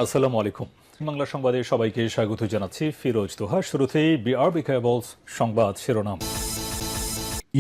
আসসালামু আলাইকুম। বাংলা সংবাদে সবাইকে স্বাগত জানাচ্ছি ফিরোজ তোহা। শুরুতেই বিআরবি কেবলস সংবাদ শিরোনাম।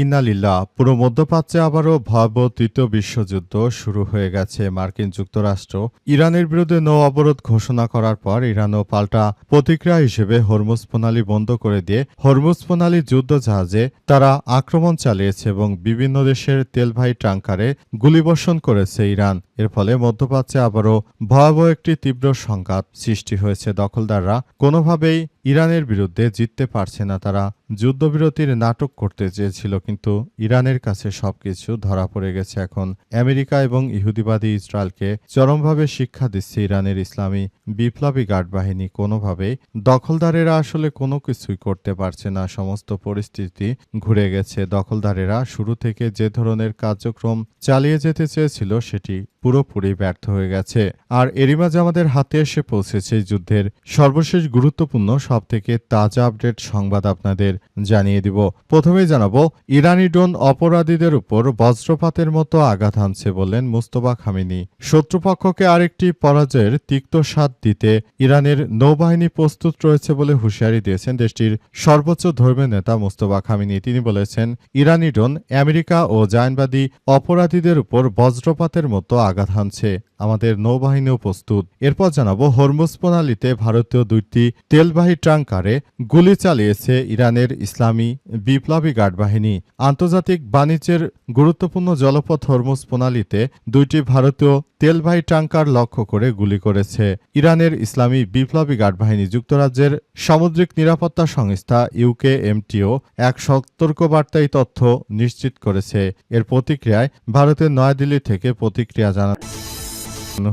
ইন্না লিল্লাহ। পুরো মধ্যপ্রাচ্যে আবারও ভয়াবহ তৃতীয় বিশ্বযুদ্ধ শুরু হয়ে গেছে। মার্কিন যুক্তরাষ্ট্র ইরানের বিরুদ্ধে নৌ অবরোধ ঘোষণা করার পর ইরানও পাল্টা প্রতিক্রিয়া হিসেবে হরমুজ প্রণালী বন্ধ করে দিয়ে হরমুজ প্রণালী যুদ্ধ জাহাজে তারা আক্রমণ চালিয়েছে এবং বিভিন্ন দেশের তেলবাহী ট্যাংকারে গুলিবর্ষণ করেছে ইরান। এর ফলে মধ্যপ্রাচ্যে আবারও ভয়াবহ একটি তীব্র সংঘাত সৃষ্টি হয়েছে। দখলদাররা কোনোভাবেই ইরানের বিরুদ্ধে জিততে পারছে না। তারা যুদ্ধবিরতির নাটক করতে চেয়েছিল, কিন্তু ইরানের কাছে সবকিছু ধরা পড়ে গেছে। এখন আমেরিকা এবং ইহুদিবাদী ইসরায়েলকে চরমভাবে শিক্ষা দিচ্ছে ইরানের ইসলামী বিপ্লবী গার্ড বাহিনী। কোনোভাবেই দখলদারেরা আসলে কোনো কিছুই করতে পারছে না। সমস্ত পরিস্থিতি ঘুরে গেছে। দখলদারেরা শুরু থেকে যে ধরনের কার্যক্রম চালিয়ে যেতে চেয়েছিল সেটি পুরোপুরি ব্যর্থ হয়ে গেছে। আর এরই মাঝে আমাদের হাতে এসে পৌঁছেছে যুদ্ধের সর্বশেষ গুরুত্বপূর্ণ সবথেকে তাজা আপডেট সংবাদ আপনাদের জানিয়ে দিব। প্রথমেই জানাবো, ইরানি ড্রোন অপরাধীদের উপর বজ্রপাতের মতো আঘাত হানছে বললেন মুস্তফা খামেনি। শত্রুপক্ষকে আরেকটি পরাজয়ের তিক্ত স্বাদ দিতে ইরানের নৌবাহিনী প্রস্তুত রয়েছে বলে হুঁশিয়ারি দিয়েছেন দেশটির সর্বোচ্চ ধর্মীয় নেতা মুস্তফা খামেনি। তিনি বলেছেন, ইরানি ড্রোন আমেরিকা ও জায়নবাদী অপরাধীদের উপর বজ্রপাতের মতো আঘাত হানছে। আমাদের নৌবাহিনীও প্রস্তুত। এরপর জানাবো, হরমুজ প্রণালীতে ভারতীয় দুইটি তেলবাহী ট্যাংকারে গুলি চালিয়েছে ইরানের ইসলামী বিপ্লবী গার্ড বাহিনী। আন্তর্জাতিক বাণিজ্যের গুরুত্বপূর্ণ জলপথ হরমুজ প্রণালীতে দুইটি ভারতীয় তেলবাহী ট্যাংকার লক্ষ্য করে গুলি করেছে ইরানের ইসলামী বিপ্লবী গার্ড বাহিনী। যুক্তরাজ্যের সামুদ্রিক নিরাপত্তা সংস্থা ইউকেএমটিও এক সতর্কবার্তায় তথ্য নিশ্চিত করেছে। এর প্রতিক্রিয়ায় ভারতের নয়াদিল্লি থেকে প্রতিক্রিয়া জানানো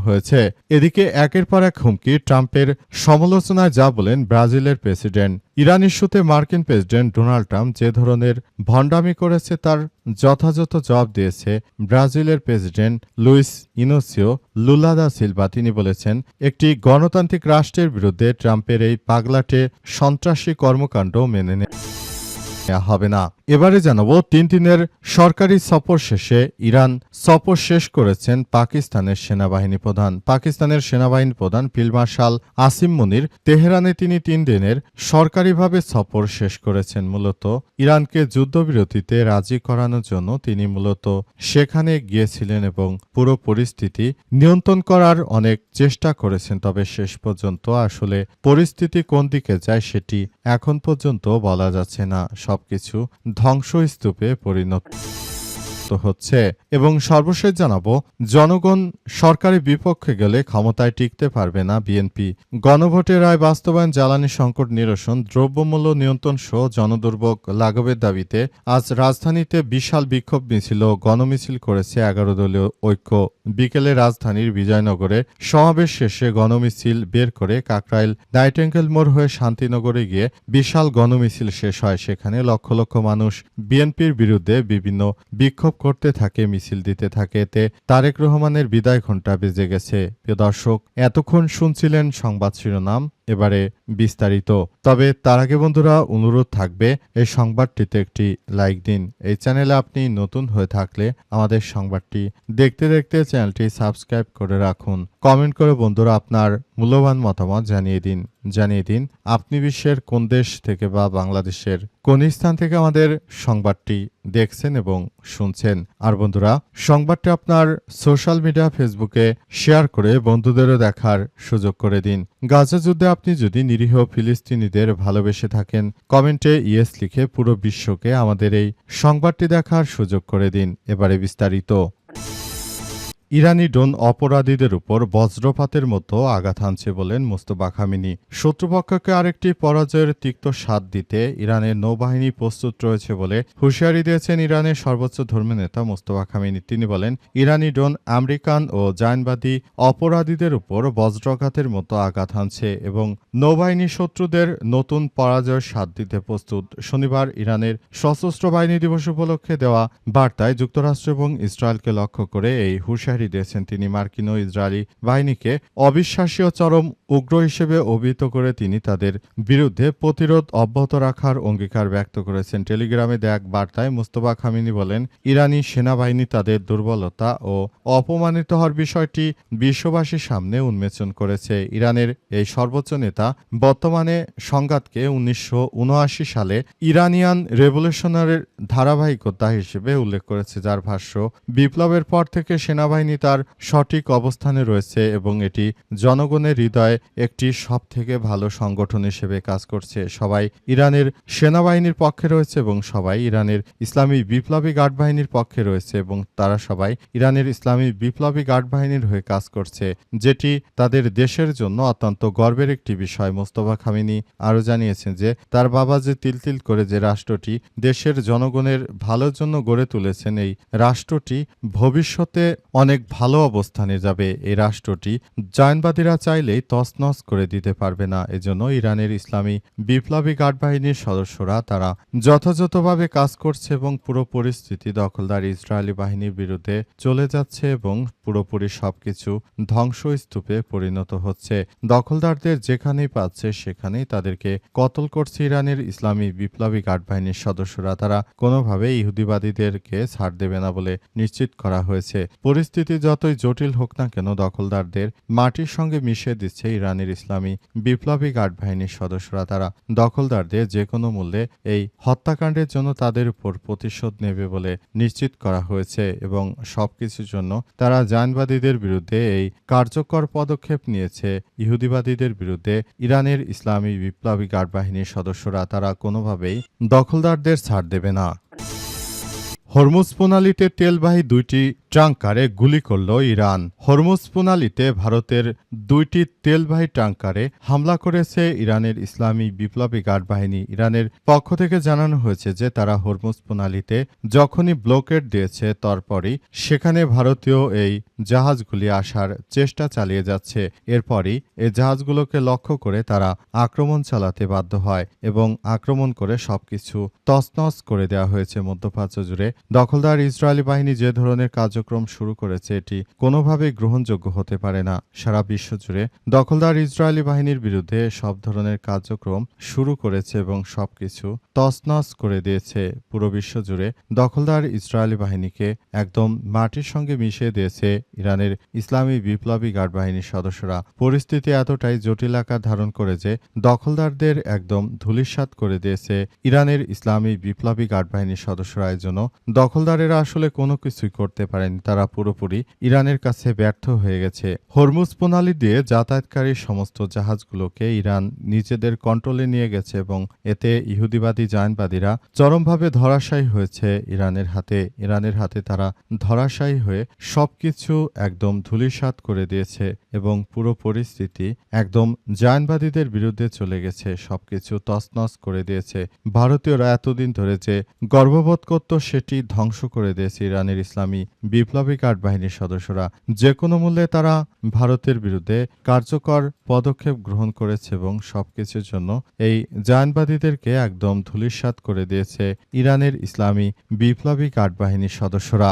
হয়েছে। এদিকে একের পর এক হুমকি ট্রাম্পের সমালোচনায় যা বলেন ব্রাজিলের প্রেসিডেন্ট। ইরান ইস্যুতে মার্কিন প্রেসিডেন্ট ডোনাল্ড ট্রাম্প যে ধরনের ভণ্ডামি করেছে তার যথাযথ জবাব দিয়েছে ব্রাজিলের প্রেসিডেন্ট লুইস ইনোসিও লুলা দা সিলভা। তিনি বলেছেন, একটি গণতান্ত্রিক রাষ্ট্রের বিরুদ্ধে ট্রাম্পের এই পাগলাটে সন্ত্রাসী কর্মকাণ্ড মেনে হবে না। এবারে জানাবো, 3 দিনের সরকারি সফর শেষে ইরান সফর শেষ করেছেন পাকিস্তানের সেনাবাহিনী প্রধান। পাকিস্তানের সেনাবাহিনী প্রধান ফিল্ড মার্শাল আসিম মুনির তেহরানে তিনি 3 দিনের সরকারিভাবে সফর শেষ করেছেন। মূলত ইরানকে যুদ্ধবিরতিতে রাজি করানোর জন্য তিনি মূলত সেখানে গিয়েছিলেন এবং পুরো পরিস্থিতি নিয়ন্ত্রণ করার অনেক চেষ্টা করেছেন। তবে শেষ পর্যন্ত আসলে পরিস্থিতি কোন দিকে যায় সেটি এখন পর্যন্ত বলা যাচ্ছে না। সবকিছু ধ্বংসস্তূপে পরিণত হচ্ছে। এবং সর্বশেষ জানাবো, জনগণ সরকারি বিপক্ষে গেলে ক্ষমতায় টিকতে পারবে না বিএনপি। গণভোটের রায় বাস্তবায়ন, জ্বালানি সংকট নিরসন, দ্রব্যমূল্য নিয়ন্ত্রণ সহ জনদুর্ভোগ লাঘবের দাবিতে আজ রাজধানীতে বিশাল বিক্ষোভ মিছিল ও গণমিছিল করেছে 11 দলীয় ঐক্য। বিকেলে রাজধানীর বিজয়নগরে সমাবেশ শেষে গণমিছিল বের করে কাকরাইল নাইটেঙ্গেল মোড় হয়ে শান্তিনগরে গিয়ে বিশাল গণমিছিল শেষ হয়। সেখানে লক্ষ লক্ষ মানুষ বিএনপির বিরুদ্ধে বিভিন্ন বিক্ষোভ করতে থাকে, মিছিল দিতে থাকে। এতে তারেক রহমানের বিদায় ঘণ্টা বেজে গেছে। প্রিয় দর্শক, এতক্ষণ শুনছিলেন সংবাদ শিরোনাম, এবারে বিস্তারিত। তবে তার আগে বন্ধুরা অনুরোধ থাকবে, এই সংবাদটিতে একটি লাইক দিন। এই চ্যানেলে আপনি নতুন হয়ে থাকলে আমাদের সংবাদটি দেখতে দেখতে চ্যানেলটি সাবস্ক্রাইব করে রাখুন। কমেন্ট করে বন্ধুরা আপনার মূল্যবান মতামত জানিয়ে দিন আপনি বিশ্বের কোন দেশ থেকে বা বাংলাদেশের কোন স্থান থেকে আমাদের সংবাদটি দেখছেন এবং শুনছেন। আর বন্ধুরা, সংবাদটি আপনার সোশ্যাল মিডিয়া ফেসবুকে শেয়ার করে বন্ধুদেরও দেখার সুযোগ করে দিন। গাজা যুদ্ধে আপনি যদি নিরীহ ফিলিস্তিনিদের ভালোবেসে থাকেন, কমেন্টে ইয়েস লিখে পুরো বিশ্বকে আমাদের এই সংবাদটি দেখার সুযোগ করে দিন। এবারে বিস্তারিত। ইরানি ড্রোন অপরাধীদের উপর বজ্রপাতের মতো আঘাত হানছে বলেন মুস্তফা খামেনি। শত্রুপক্ষকে আরেকটি পরাজয়ের তিক্ত স্বাদ দিতে ইরানের নৌবাহিনী প্রস্তুত রয়েছে বলে হুঁশিয়ারি দিয়েছেন ইরানের সর্বোচ্চ ধর্মীয় নেতা মুস্তফা খামেনি। তিনি বলেন, ইরানি ড্রোন আমেরিকান ও জায়নবাদী অপরাধীদের উপর বজ্রঘাতের মতো আঘাত হানছে এবং নৌবাহিনী শত্রুদের নতুন পরাজয়ের স্বাদ দিতে প্রস্তুত। শনিবার ইরানের সশস্ত্র বাহিনী দিবস উপলক্ষে দেওয়া বার্তায় যুক্তরাষ্ট্র এবং ইসরায়েলকে লক্ষ্য করে এই হুঁশিয়ারি হুঁশিয়ারি দিয়েছেন তিনি। মার্কিন ও ইসরায়েলি বাহিনীকে অবিশ্বাসী ও চরম উগ্র হিসেবে অভিহিত করে তিনি তাদের বিরুদ্ধে প্রতিরোধ অব্যাহত রাখার অঙ্গীকার ব্যক্ত করেছেন। টেলিগ্রামে দেয়া এক বার্তায় মুস্তফা খামেনি বলেন, ইরানি সেনাবাহিনী তাদের দুর্বলতা ও অপমানিত হওয়ার বিষয়টি বিশ্ববাসীর সামনে উন্মোচন করেছে। ইরানের এই সর্বোচ্চ নেতা বর্তমানে সংঘাতকে 1979 সালে ইরানিয়ান রেভলিউশনারির ধারাবাহিকতা হিসেবে উল্লেখ করেছে, যার ভাষ্য বিপ্লবের পর থেকে সেনাবাহিনী তার সঠিক অবস্থানে রয়েছে এবং এটি জনগণের হৃদয়ে একটি সবথেকে ভালো সংগঠন হিসেবে কাজ করছে। সবাই ইরানের সেনাবাহিনীর পক্ষে রয়েছে এবং সবাই ইরানের ইসলামী বিপ্লবী গার্ড বাহিনীর পক্ষে রয়েছে এবং তারা সবাই ইরানের ইসলামী বিপ্লবী গার্ড বাহিনীর হয়ে কাজ করছে, যেটি তাদের দেশের জন্য অত্যন্ত গর্বের একটি বিষয়। মোস্তফা খামেনি আরও জানিয়েছেন যে তার বাবা যে তিল করে যে রাষ্ট্রটি দেশের জনগণের ভালোর জন্য গড়ে তুলেছেন, এই রাষ্ট্রটি ভবিষ্যতে অনেক ভালো অবস্থানে যাবে। এই রাষ্ট্রটি জায়নবাদীরা চাইলেই তছনছ করে দিতে পারবে না। এজন্য ইরানের ইসলামী বিপ্লবী গার্ড বাহিনীর সদস্যরা তারা যথাযথভাবে কাজ করছে এবং পুরো পরিস্থিতি দখলদার ইসরায়েলি বাহিনীর বিরুদ্ধে চলে যাচ্ছে এবং পুরোপুরি সবকিছু ধ্বংসস্তূপে পরিণত হচ্ছে। দখলদারদের যেখানেই পাচ্ছে সেখানেই তাদেরকে কতল করছে ইরানের ইসলামী বিপ্লবী গার্ড বাহিনীর সদস্যরা। তারা কোনোভাবে ইহুদিবাদীদেরকে ছাড় দেবে না বলে নিশ্চিত করা হয়েছে। পরিস্থিতি যতই জটিল হোক না কেন, দখলদারদের মাটির সঙ্গে মিশিয়ে দিচ্ছে ইরানের ইসলামী বিপ্লবী গার্ড বাহিনীর সদস্যরা। তারা দখলদারদের যে কোনো মূল্যে এই হত্যাকাণ্ডের জন্য তাদের উপর প্রতিশোধ নেবে বলে নিশ্চিত করা হয়েছে এবং সবকিছুর জন্য তারা জায়নবাদীদের বিরুদ্ধে এই কার্যকর পদক্ষেপ নিয়েছে। ইহুদিবাদীদের বিরুদ্ধে ইরানের ইসলামী বিপ্লবী গার্ড বাহিনীর সদস্যরা তারা কোনোভাবেই দখলদারদের ছাড় দেবে না। হরমুজ প্রণালীতে তেলবাহী 2টি ট্যাঙ্কারে গুলি করল ইরান। হরমুজ প্রণালীতে ভারতের 2টি তেলবাহী ট্যাঙ্কারে হামলা করেছে ইরানের ইসলামী বিপ্লবী গার্ড বাহিনী। ইরানের পক্ষ থেকে জানানো হয়েছে যে তারা হরমুজ প্রণালীতে যখনই ব্লকেড দিয়েছে তারপরই সেখানে ভারতীয় এই জাহাজগুলি আসার চেষ্টা চালিয়ে যাচ্ছে। এরপরই এই জাহাজগুলোকে লক্ষ্য করে তারা আক্রমণ চালাতে বাধ্য হয় এবং আক্রমণ করে সবকিছু তছনছ করে দেওয়া হয়েছে। মধ্যপ্রাচ্য জুড়ে দখলদার ইসরায়েলি বাহিনী যে ধরনের কার্যক্রম শুরু করেছে এটি কোনোভাবেই গ্রহণযোগ্য হতে পারে না। সারা বিশ্ব জুড়ে দখলদার ইসরায়েলি বাহিনীর বিরুদ্ধে সব ধরনের কার্যক্রম শুরু করেছে এবং সবকিছু তছনছ করে দিয়েছে। পুরো বিশ্ব জুড়ে দখলদার ইসরায়েলি বাহিনীকে একদম মাটির সঙ্গে মিশিয়ে দিয়েছে ইরানের ইসলামী বিপ্লবী গার্ড বাহিনীর সদস্যরা। পরিস্থিতি এতটাই জটিল আকার ধারণ করে যে দখলদারদের একদম ধূলিসাৎ করে দিয়েছে ইরানের ইসলামী বিপ্লবী গার্ড বাহিনীর সদস্যরা। এর জন্য দখলদারেরা আসলে কোনো কিছুই করতে পারেনি, তারা পুরোপুরি ইরানের কাছে ব্যর্থ হয়ে গেছে। হরমুজ প্রণালী দিয়ে যাতায়াতকারী সমস্ত জাহাজগুলোকে ইরান নিজেদের কন্ট্রোলে নিয়ে গেছে এবং এতে ইহুদিবাদী জায়নবাদীরা চরমভাবে ধরাশায়ী হয়েছে ইরানের হাতে তারা ধরাশায়ী হয়ে সবকিছু একদম ধূলিসাৎ করে দিয়েছে এবং পুরো পরিস্থিতি একদম জায়নবাদীদের বিরুদ্ধে চলে গেছে, সবকিছু তছনছ করে দিয়েছে। ভারতীয়রা এতদিন ধরে যে গর্ববোধ করত সেটি ধ্বংস করে দিয়েছে ইরানের ইসলামী বিপ্লবী গার্ড বাহিনীর সদস্যরা। যে কোনো মূল্যে তারা ভারতের বিরুদ্ধে কার্যকর পদক্ষেপ গ্রহণ করেছে এবং সবকিছুর জন্য এই জায়নবাদীদেরকে একদম ধূলিসাৎ করে দিয়েছে ইরানের ইসলামী বিপ্লবী গার্ড বাহিনীর সদস্যরা।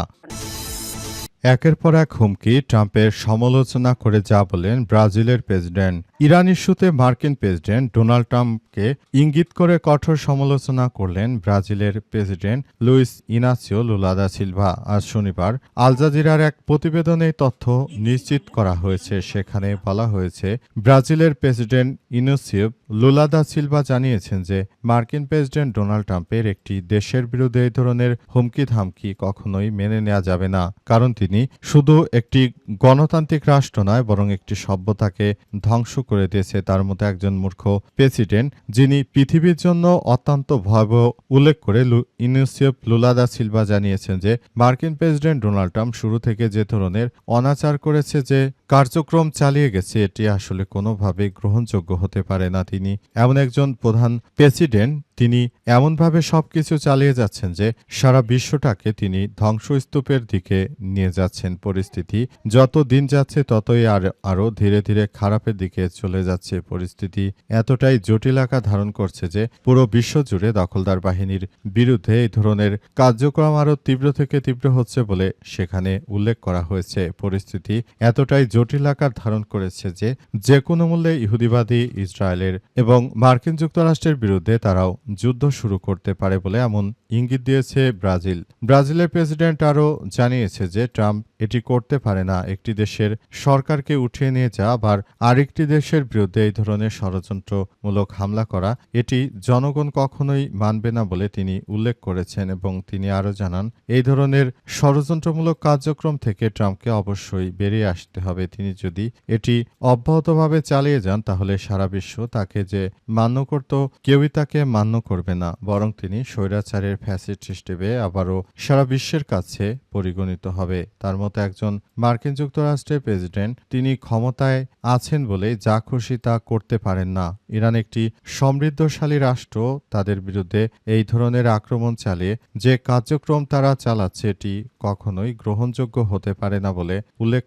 একের পর এক হুমকি, ট্রাম্পের সমালোচনা করে যা বলেন ব্রাজিলের প্রেসিডেন্ট। ইরান ইস্যুতে মার্কিন প্রেসিডেন্ট ডোনাল্ড ট্রাম্পকে ইঙ্গিত করে কঠোর সমালোচনা করলেন ব্রাজিলের president Luiz Inacio Lula da Silva. আজ শনিবার আল জাজিরার এক প্রতিবেদনে তথ্য নিশ্চিত করা হয়েছে। সেখানে বলা হয়েছে ব্রাজিলের president Inacio Lula da Silva জানিয়েছেন যে মার্কিন প্রেসিডেন্ট ডোনাল্ড ট্রাম্পের একটি দেশের বিরুদ্ধে এই ধরনের হুমকি ধামকি কখনোই মেনে নেওয়া যাবে না, কারণ তিনি শুধু একটি গণতান্ত্রিক রাষ্ট্র নয় বরং একটি সভ্যতাকে ধ্বংস করে দিয়েছে। তার মতো একজন মূর্খ প্রেসিডেন্ট যিনি পৃথিবীর জন্য অত্যন্ত ভয়াবহ উল্লেখ করে ইনাসিও লুলা দা সিলভা জানিয়েছেন যে মার্কিন প্রেসিডেন্ট ডোনাল্ড ট্রাম্প শুরু থেকে যে ধরনের অনাচার করেছে, যে কার্যক্রম চালিয়ে গেছে এটি আসলে কোনোভাবেই গ্রহণযোগ্য হতে পারে না। তিনি এমন একজন প্রধান প্রেসিডেন্ট, তিনি এমনভাবে সবকিছু চালিয়ে যাচ্ছেন যে সারা বিশ্বটাকে তিনি ধ্বংসস্তূপের দিকে নিয়ে যাচ্ছেন। পরিস্থিতি যত দিন যাচ্ছে ততই আরও ধীরে ধীরে খারাপের দিকে চলে যাচ্ছে। পরিস্থিতি এতটাই জটিল আকার ধারণ করছে যে পুরো বিশ্বজুড়ে দখলদার বাহিনীর বিরুদ্ধে এই ধরনের কার্যক্রম আরও তীব্র থেকে তীব্র হচ্ছে বলে সেখানে উল্লেখ করা হয়েছে। পরিস্থিতি এতটাই জটিল আকার ধারণ করেছে যে যে কোনো মূল্যে ইহুদিবাদী ইসরায়েলের এবং মার্কিন যুক্তরাষ্ট্রের বিরুদ্ধে তারাও যুদ্ধ শুরু করতে পারে বলে এমন ইঙ্গিত দিয়েছে ব্রাজিল। ব্রাজিলের প্রেসিডেন্ট আরও জানিয়েছে যে ট্রাম্প এটি করতে পারে না। একটি দেশের সরকারকে উঠিয়ে নিয়ে যাওয়া আবার আরেকটি দেশের বিরুদ্ধে এই ধরনের ষড়যন্ত্রমূলক হামলা করা এটি জনগণ কখনোই মানবে না বলে তিনি উল্লেখ করেছেন এবং তিনি আরও জানান এই ধরনের ষড়যন্ত্রমূলক কার্যক্রম থেকে ট্রাম্পকে অবশ্যই বেরিয়ে আসতে হবে। তিনি যদি এটি অব্যাহতভাবে চালিয়ে যান তাহলে সারা বিশ্ব তাকে যে মান্য করত কেউই তাকে মান্য করবে না, বরং তিনি স্বৈরাচারের ফ্যাসিস্ট হিসেবে আবারও সারা বিশ্বের কাছে পরিগণিত হবে। তার মতো একজন মার্কিন যুক্তরাষ্ট্রের প্রেসিডেন্ট, তিনি ক্ষমতায় আছেন বলে যা খুশি তা করতে পারেন না। ইরান একটি সমৃদ্ধশালী রাষ্ট্র, তাদের বিরুদ্ধে এই ধরনের আক্রমণ চালিয়ে যে কার্যক্রম তারা চালাচ্ছে এটি কখনোই গ্রহণযোগ্য হতে পারে না বলে উল্লেখ